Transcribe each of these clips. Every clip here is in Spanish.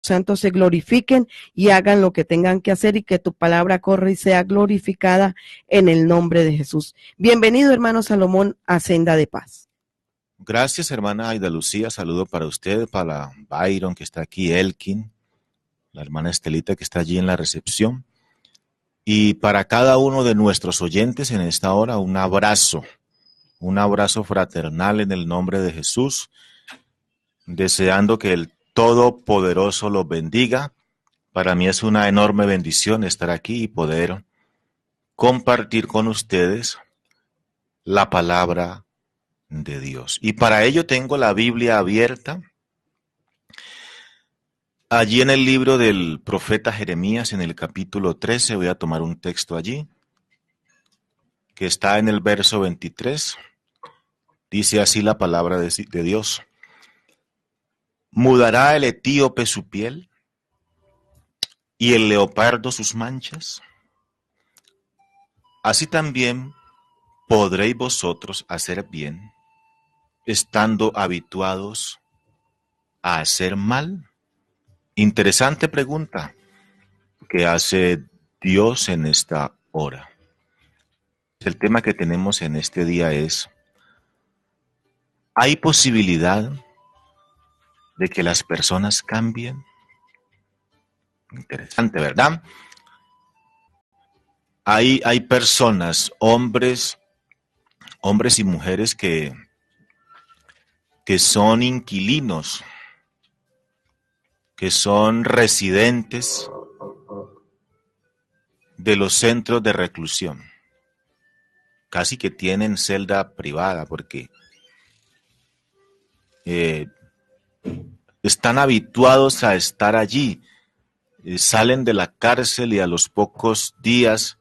santos se glorifiquen y hagan lo que tengan que hacer y que tu palabra corra y sea glorificada en el nombre de Jesús. Bienvenido, hermano Salomón, a Senda de Paz. Gracias, hermana Aida Lucía. Saludo para usted, para Byron, que está aquí, Elkin, la hermana Estelita, que está allí en la recepción. Y para cada uno de nuestros oyentes en esta hora, un abrazo fraternal en el nombre de Jesús, deseando que el Todopoderoso los bendiga. Para mí es una enorme bendición estar aquí y poder compartir con ustedes la palabra de Dios. Y para ello tengo la Biblia abierta allí en el libro del profeta Jeremías, en el capítulo 13. Voy a tomar un texto allí que está en el verso 23. Dice así la palabra de Dios: ¿mudará el etíope su piel y el leopardo sus manchas? Así también podréis vosotros hacer bien, estando habituados a hacer mal. Interesante pregunta que hace Dios en esta hora. El tema que tenemos en este día es: ¿hay posibilidad de que las personas cambien? Interesante, ¿verdad? Hay personas, hombres y mujeres que son inquilinos, que son residentes de los centros de reclusión. Casi que tienen celda privada porque están habituados a estar allí. Salen de la cárcel y a los pocos días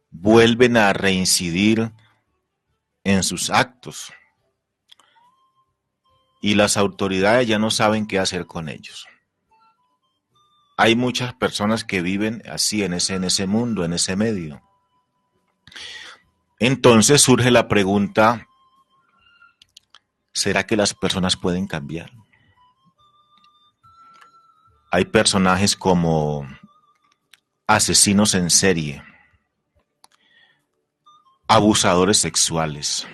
vuelven a reincidir en sus actos. Y las autoridades ya no saben qué hacer con ellos. Hay muchas personas que viven así en ese mundo, en ese medio. Entonces surge la pregunta: ¿será que las personas pueden cambiar? Hay personajes como asesinos en serie, abusadores sexuales,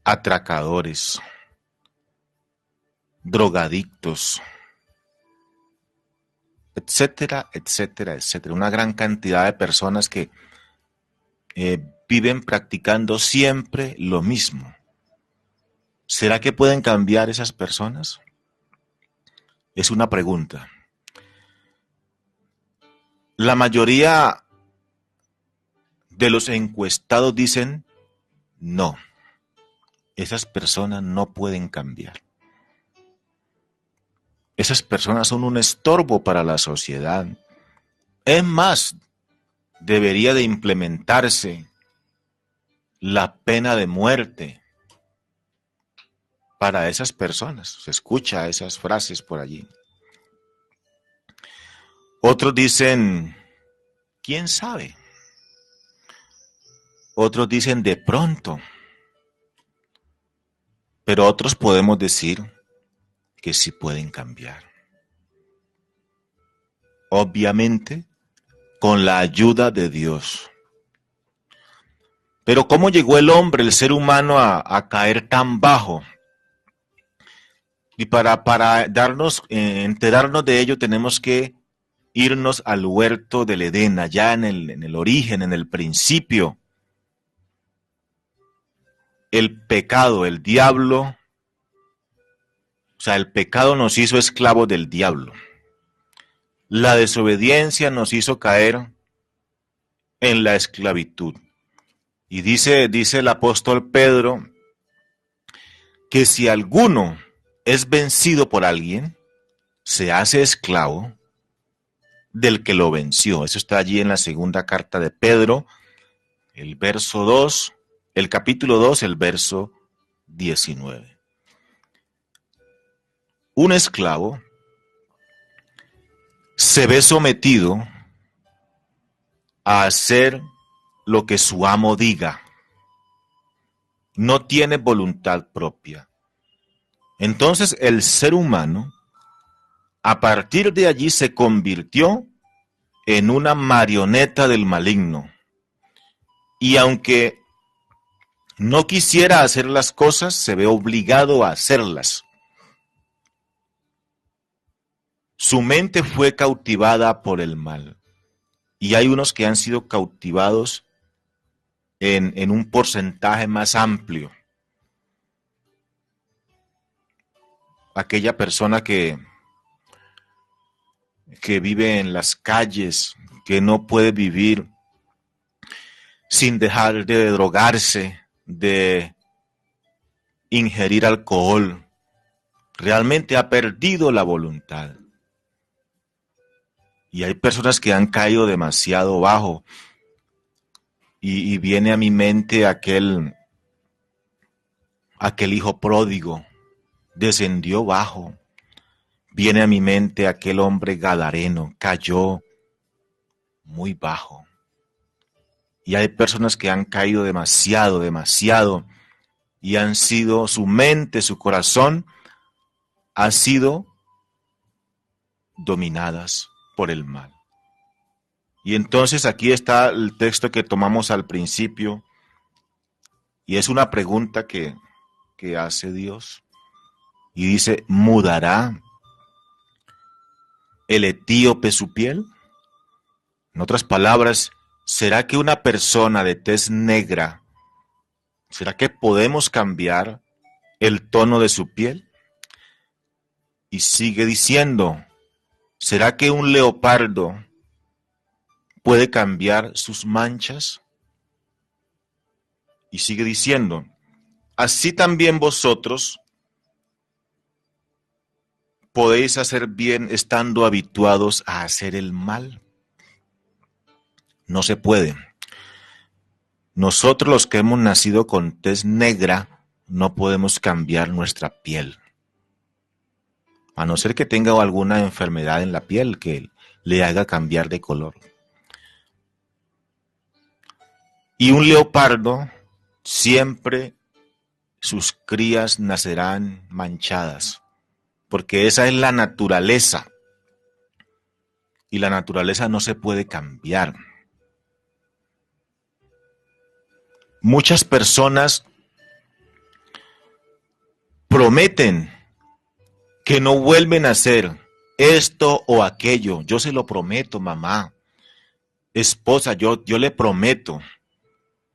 atracadores, drogadictos, etcétera, etcétera, etcétera. Una gran cantidad de personas que viven practicando siempre lo mismo. ¿Será que pueden cambiar esas personas? Es una pregunta. La mayoría de los encuestados dicen no. Esas personas no pueden cambiar. Esas personas son un estorbo para la sociedad. Es más, debería de implementarse la pena de muerte para esas personas. Se escucha esas frases por allí. Otros dicen, ¿quién sabe? Otros dicen de pronto. Pero otros podemos decir que sí pueden cambiar. Obviamente, con la ayuda de Dios. Pero ¿cómo llegó el hombre, el ser humano, a caer tan bajo? Y para enterarnos de ello, tenemos que irnos al huerto del Edén, allá en el origen, en el principio. El pecado, el diablo, el pecado nos hizo esclavos del diablo. La desobediencia nos hizo caer en la esclavitud. Y dice el apóstol Pedro que si alguno es vencido por alguien, se hace esclavo del que lo venció. Eso está allí en la segunda carta de Pedro, el capítulo 2, el verso 19. Un esclavo se ve sometido a hacer lo que su amo diga. No tiene voluntad propia. Entonces el ser humano a partir de allí se convirtió en una marioneta del maligno. Y aunque no quisiera hacer las cosas, se ve obligado a hacerlas. Su mente fue cautivada por el mal. Y hay unos que han sido cautivados en un porcentaje más amplio. Aquella persona que vive en las calles, que no puede vivir sin dejar de drogarse, de ingerir alcohol, realmente ha perdido la voluntad. Y hay personas que han caído demasiado bajo. Y viene a mi mente aquel hijo pródigo, descendió bajo. Viene a mi mente aquel hombre gadareno, cayó muy bajo. Y hay personas que han caído demasiado, y han sido, su mente, su corazón, ha sido dominadas por el mal. Y entonces aquí está el texto que tomamos al principio, y es una pregunta que hace Dios, y dice, ¿mudará el etíope su piel? En otras palabras, ¿será que una persona de tez negra, será que podemos cambiar el tono de su piel? Y sigue diciendo, ¿será que un leopardo puede cambiar sus manchas? Y sigue diciendo, así también vosotros podéis hacer bien estando habituados a hacer el mal. No se puede. Nosotros los que hemos nacido con tez negra no podemos cambiar nuestra piel. A no ser que tenga alguna enfermedad en la piel que le haga cambiar de color. Y un leopardo siempre sus crías nacerán manchadas, porque esa es la naturaleza. Y la naturaleza no se puede cambiar. Muchas personas prometen que no vuelven a hacer esto o aquello. Yo se lo prometo, mamá, esposa, yo le prometo.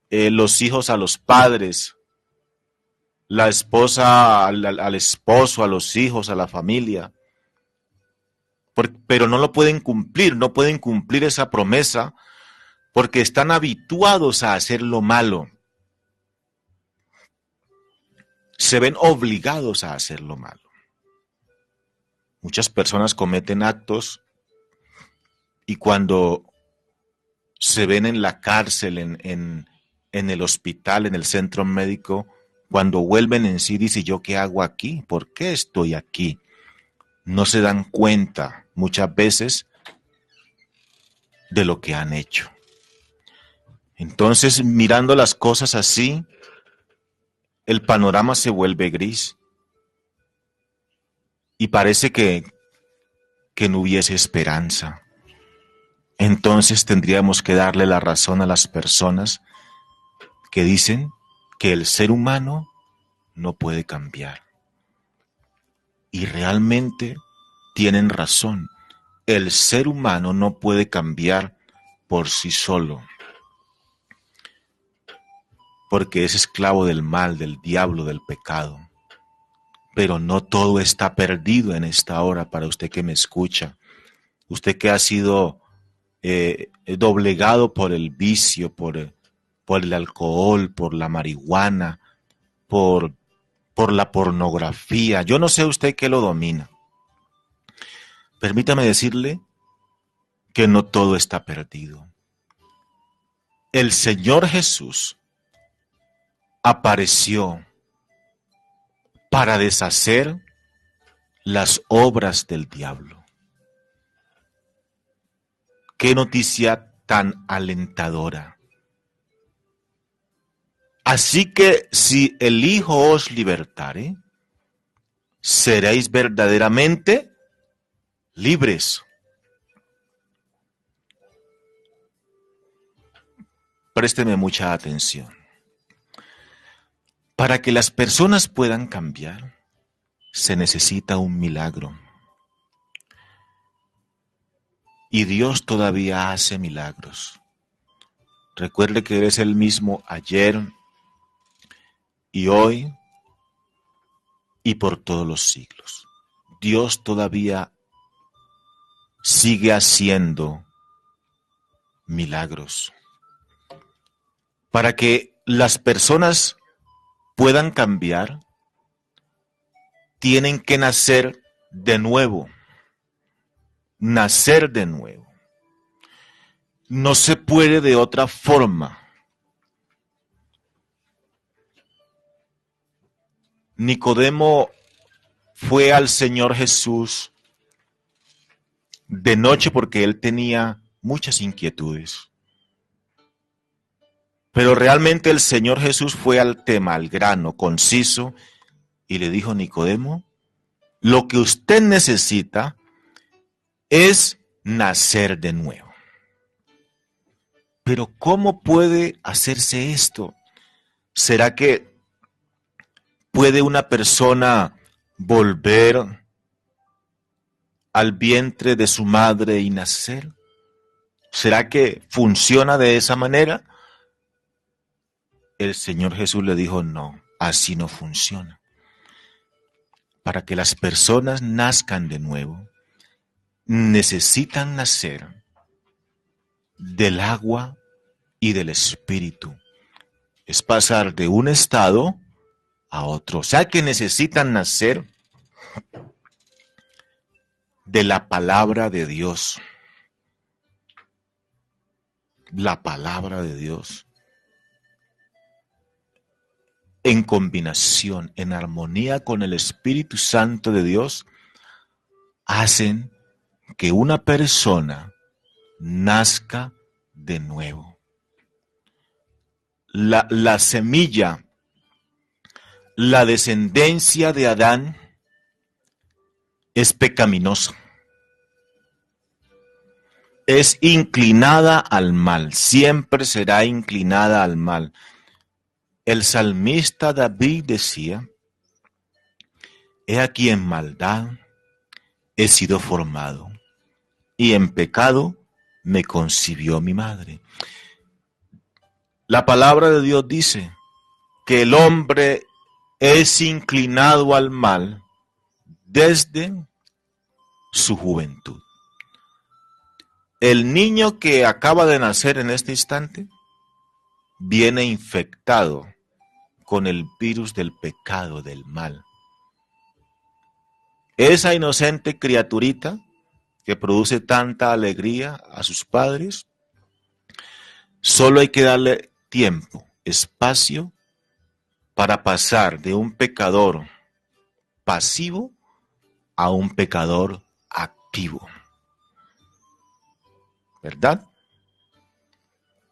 Los hijos a los padres, la esposa al esposo, a los hijos, a la familia. Pero no lo pueden cumplir, no pueden cumplir esa promesa porque están habituados a hacer lo malo. Se ven obligados a hacer lo malo. Muchas personas cometen actos y cuando se ven en la cárcel, en el hospital, en el centro médico, cuando vuelven en sí, dicen, ¿yo qué hago aquí? ¿Por qué estoy aquí? No se dan cuenta muchas veces de lo que han hecho. Entonces, mirando las cosas así, el panorama se vuelve gris y parece que no hubiese esperanza. Entonces tendríamos que darle la razón a las personas que dicen que el ser humano no puede cambiar. Y realmente tienen razón. El ser humano no puede cambiar por sí solo, porque es esclavo del mal, del diablo, del pecado. Pero no todo está perdido en esta hora para usted que me escucha. Usted que ha sido doblegado por el vicio, por el alcohol, por la marihuana, por la pornografía. Yo no sé usted qué lo domina. Permítame decirle que no todo está perdido. El Señor Jesús apareció para deshacer las obras del diablo. Qué noticia tan alentadora. Así que si el Hijo os libertare, seréis verdaderamente libres. Présteme mucha atención. Para que las personas puedan cambiar, se necesita un milagro. Y Dios todavía hace milagros. Recuerde que Él es el mismo ayer y hoy y por todos los siglos. Dios todavía sigue haciendo milagros. Para que las personas puedan cambiar, tienen que nacer de nuevo. Nacer de nuevo. No se puede de otra forma. Nicodemo fue al Señor Jesús de noche porque él tenía muchas inquietudes. Pero realmente el Señor Jesús fue al tema, al grano, conciso, y le dijo: Nicodemo, lo que usted necesita es nacer de nuevo. Pero ¿cómo puede hacerse esto? ¿Será que puede una persona volver al vientre de su madre y nacer? ¿Será que funciona de esa manera? El Señor Jesús le dijo: no, así no funciona. Para que las personas nazcan de nuevo, necesitan nacer del agua y del Espíritu. Es pasar de un estado a otro. O sea que necesitan nacer de la palabra de Dios. La palabra de Dios. En combinación, en armonía con el Espíritu Santo de Dios, hacen que una persona nazca de nuevo. La semilla, la descendencia de Adán es pecaminosa. Es inclinada al mal, siempre será inclinada al mal. El salmista David decía: he aquí en maldad he sido formado, y en pecado me concibió mi madre. La palabra de Dios dice que el hombre es inclinado al mal desde su juventud. El niño que acaba de nacer en este instante viene infectado con el virus del pecado, del mal. Esa inocente criaturita que produce tanta alegría a sus padres, solo hay que darle tiempo, espacio, para pasar de un pecador pasivo a un pecador activo. ¿Verdad?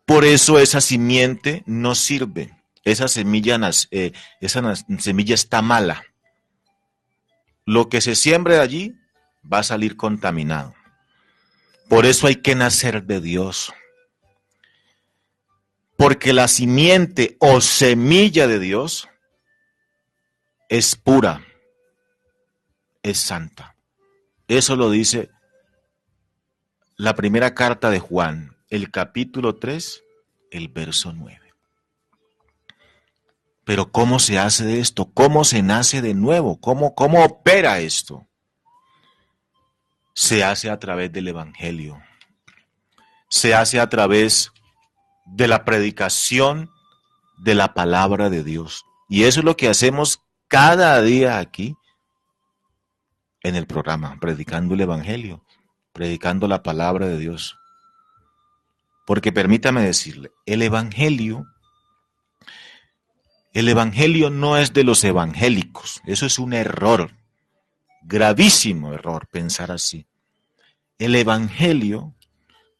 Por eso esa simiente no sirve. Esa semilla está mala. Lo que se siembre allí va a salir contaminado. Por eso hay que nacer de Dios. Porque la simiente o semilla de Dios es pura, es santa. Eso lo dice la primera carta de Juan, el capítulo 3, el verso 9. Pero ¿cómo se hace esto? ¿Cómo se nace de nuevo? ¿Cómo opera esto? Se hace a través del Evangelio. Se hace a través de la predicación de la palabra de Dios. Y eso es lo que hacemos cada día aquí en el programa, predicando el Evangelio, predicando la palabra de Dios. Porque permítame decirle, el Evangelio no es de los evangélicos. Eso es un error, gravísimo error pensar así. El Evangelio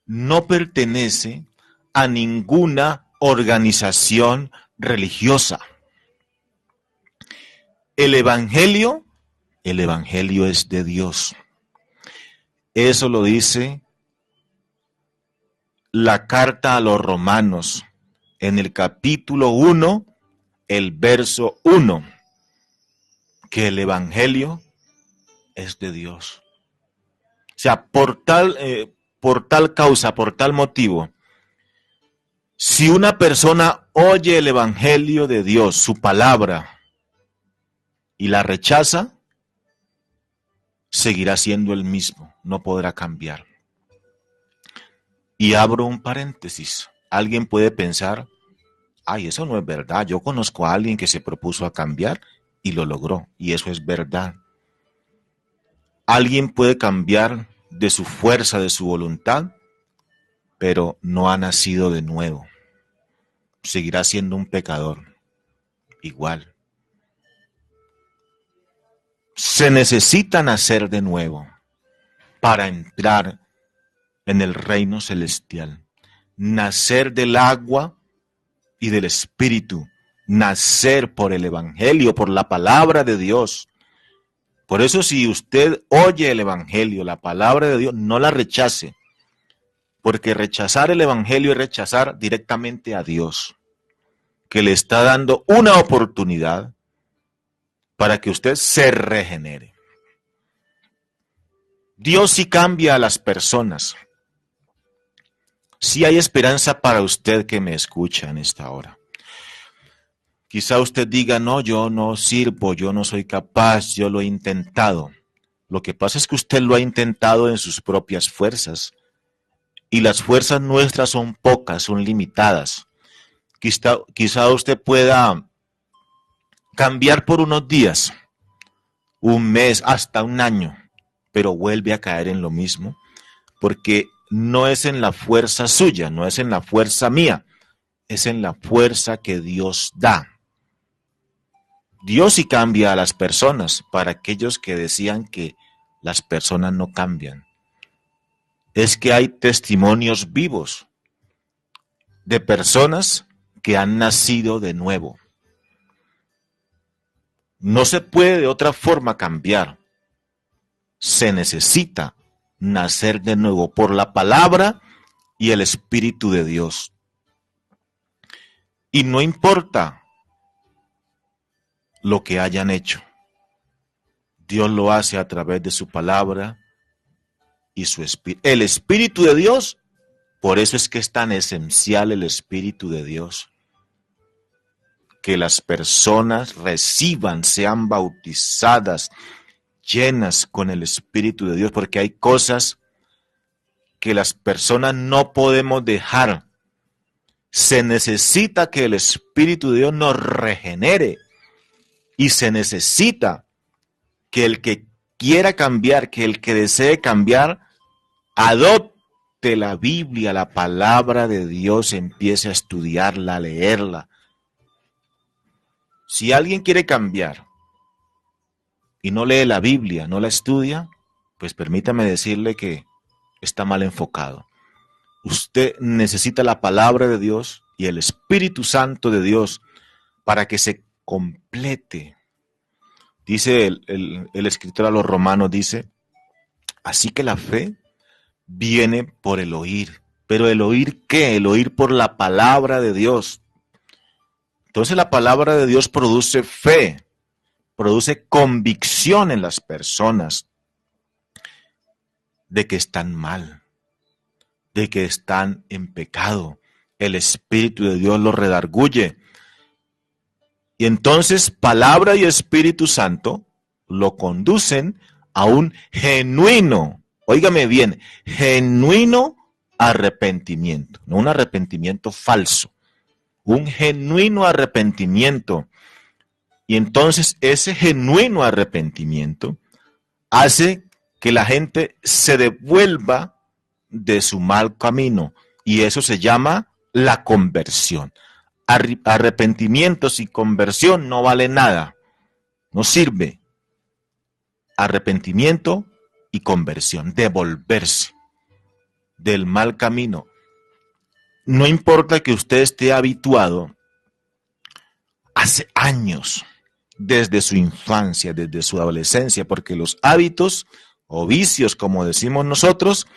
no pertenece a ninguna organización religiosa. El Evangelio es de Dios. Eso lo dice la carta a los Romanos en el capítulo 1, el verso 1, que el evangelio es de Dios. O sea, por tal causa, por tal motivo, si una persona oye el evangelio de Dios, su palabra, y la rechaza, seguirá siendo el mismo, no podrá cambiar. Y abro un paréntesis. Alguien puede pensar, ay, eso no es verdad. Yo conozco a alguien que se propuso a cambiar y lo logró, y eso es verdad. Alguien puede cambiar de su fuerza, de su voluntad, pero no ha nacido de nuevo. Seguirá siendo un pecador, igual. Se necesita nacer de nuevo para entrar en el reino celestial. Nacer del agua y del Espíritu. Nacer por el Evangelio, por la palabra de Dios. Por eso si usted oye el Evangelio, la palabra de Dios, no la rechace. Porque rechazar el Evangelio es rechazar directamente a Dios, que le está dando una oportunidad para que usted se regenere. Dios sí cambia a las personas. Sí hay esperanza para usted que me escucha en esta hora. Quizá usted diga, no, yo no sirvo, yo no soy capaz, yo lo he intentado. Lo que pasa es que usted lo ha intentado en sus propias fuerzas. Y las fuerzas nuestras son pocas, son limitadas. Quizá usted pueda cambiar por unos días, un mes, hasta un año, pero vuelve a caer en lo mismo, porque no es en la fuerza suya, no es en la fuerza mía, es en la fuerza que Dios da. Dios sí cambia a las personas, para aquellos que decían que las personas no cambian. Es que hay testimonios vivos de personas que han nacido de nuevo. No se puede de otra forma cambiar. Se necesita nacer de nuevo por la palabra y el Espíritu de Dios. Y no importa lo que hayan hecho. Dios lo hace a través de su palabra y su Espíritu. El Espíritu de Dios, por eso es que es tan esencial el Espíritu de Dios. Que las personas reciban, sean bautizadas, llenas con el Espíritu de Dios, porque hay cosas que las personas no podemos dejar. Se necesita que el Espíritu de Dios nos regenere y se necesita que el que quiera cambiar, que el que desee cambiar, adopte la Biblia, la palabra de Dios, empiece a estudiarla, a leerla. Si alguien quiere cambiar y no lee la Biblia, no la estudia, pues permítame decirle que está mal enfocado. Usted necesita la palabra de Dios y el Espíritu Santo de Dios para que se complete. Dice el escritor a los Romanos, dice, así que la fe viene por el oír. ¿Pero el oír qué? El oír por la palabra de Dios. Entonces la palabra de Dios produce fe, produce convicción en las personas de que están mal, de que están en pecado. El Espíritu de Dios los redarguye. Y entonces palabra y Espíritu Santo lo conducen a un genuino, óigame bien, genuino arrepentimiento, no un arrepentimiento falso. Un genuino arrepentimiento. Y entonces ese genuino arrepentimiento hace que la gente se devuelva de su mal camino. Y eso se llama la conversión. Arrepentimiento sin conversión no vale nada. No sirve. Arrepentimiento y conversión. Devolverse del mal camino. No importa que usted esté habituado hace años, desde su infancia, desde su adolescencia, porque los hábitos o vicios, como decimos nosotros,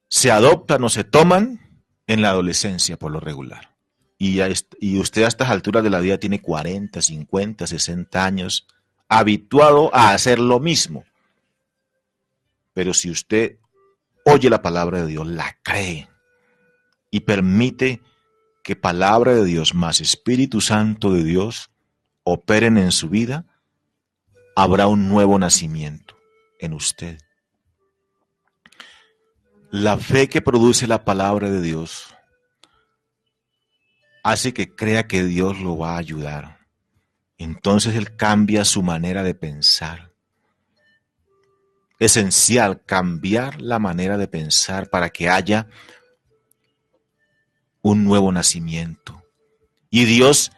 se adoptan o se toman en la adolescencia por lo regular. Y usted a estas alturas de la vida tiene 40, 50, 60 años, habituado a hacer lo mismo. Pero si usted oye la palabra de Dios, la cree y permite que palabra de Dios más Espíritu Santo de Dios operen en su vida, habrá un nuevo nacimiento en usted. La fe que produce la palabra de Dios hace que crea que Dios lo va a ayudar. Entonces él cambia su manera de pensar. Esencial cambiar la manera de pensar para que haya un nuevo nacimiento. Y Dios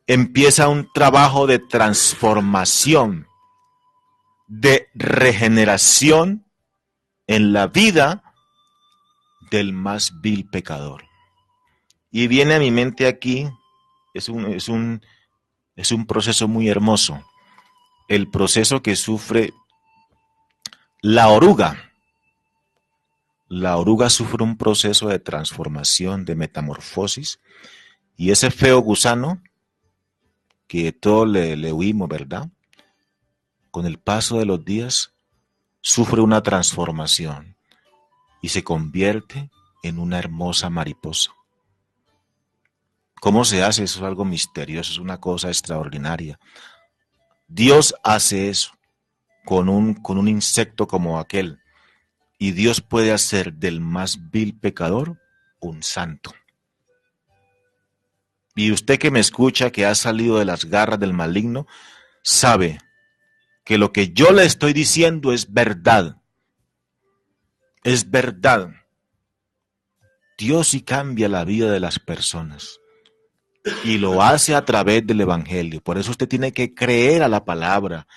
empieza un trabajo de transformación, de regeneración en la vida del más vil pecador. Y viene a mi mente aquí, es un proceso muy hermoso, el proceso que sufre la oruga. La oruga sufre un proceso de transformación, de metamorfosis, y ese feo gusano, que todos le huimos, ¿verdad? Con el paso de los días, sufre una transformación y se convierte en una hermosa mariposa. ¿Cómo se hace? Eso es algo misterioso, es una cosa extraordinaria. Dios hace eso con un insecto como aquel. Y Dios puede hacer del más vil pecador un santo. Y usted que me escucha, que ha salido de las garras del maligno, sabe que lo que yo le estoy diciendo es verdad. Es verdad. Dios sí cambia la vida de las personas. Y lo hace a través del Evangelio. Por eso usted tiene que creer a la palabra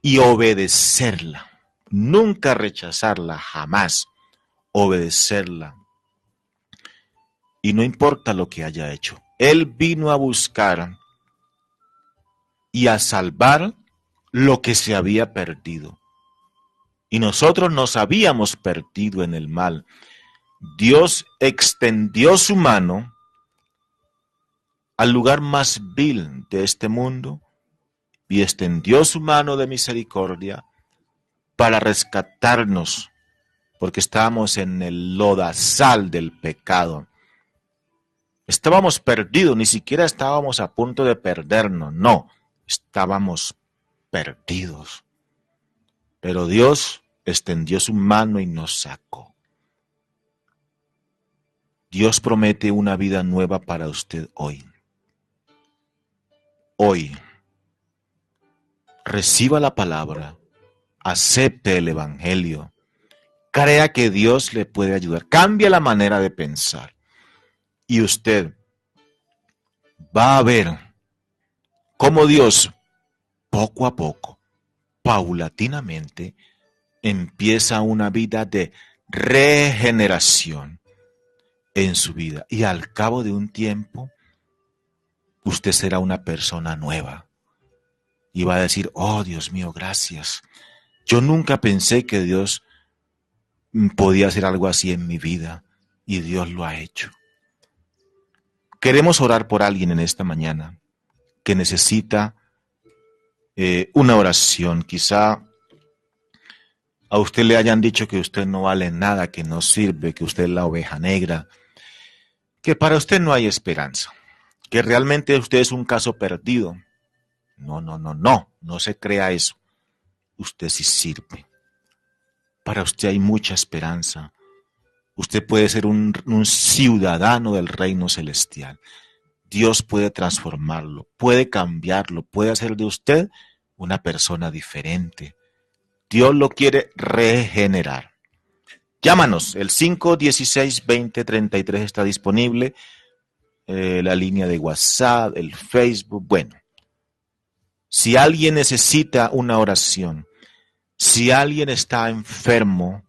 y obedecerla. Nunca rechazarla, jamás. Obedecerla. Y no importa lo que haya hecho. Él vino a buscar y a salvar lo que se había perdido. Y nosotros nos habíamos perdido en el mal. Dios extendió su mano al lugar más vil de este mundo y extendió su mano de misericordia para rescatarnos, porque estábamos en el lodazal del pecado. Estábamos perdidos, ni siquiera estábamos a punto de perdernos, no, estábamos perdidos. Pero Dios extendió su mano y nos sacó. Dios promete una vida nueva para usted hoy. Hoy, reciba la palabra, acepte el Evangelio, crea que Dios le puede ayudar, cambia la manera de pensar y usted va a ver cómo Dios poco a poco, paulatinamente, empieza una vida de regeneración en su vida y al cabo de un tiempo usted será una persona nueva y va a decir, oh Dios mío, gracias. Yo nunca pensé que Dios podía hacer algo así en mi vida y Dios lo ha hecho. Queremos orar por alguien en esta mañana que necesita una oración. Quizá a usted le hayan dicho que usted no vale nada, que no sirve, que usted es la oveja negra, que para usted no hay esperanza, que realmente usted es un caso perdido. No se crea eso. Usted sí sirve. Para usted hay mucha esperanza. Usted puede ser un ciudadano del reino celestial. Dios puede transformarlo, puede cambiarlo, puede hacer de usted una persona diferente. Dios lo quiere regenerar. Llámanos, el 516-2033 está disponible, la línea de WhatsApp, el Facebook. Bueno, si alguien necesita una oración, si alguien está enfermo,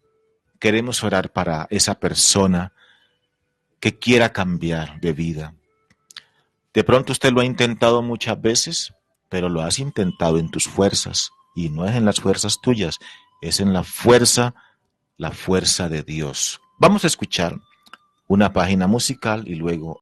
queremos orar para esa persona que quiera cambiar de vida. De pronto usted lo ha intentado muchas veces, pero lo has intentado en tus fuerzas. Y no es en las fuerzas tuyas, es en la fuerza de Dios. Vamos a escuchar una página musical y luego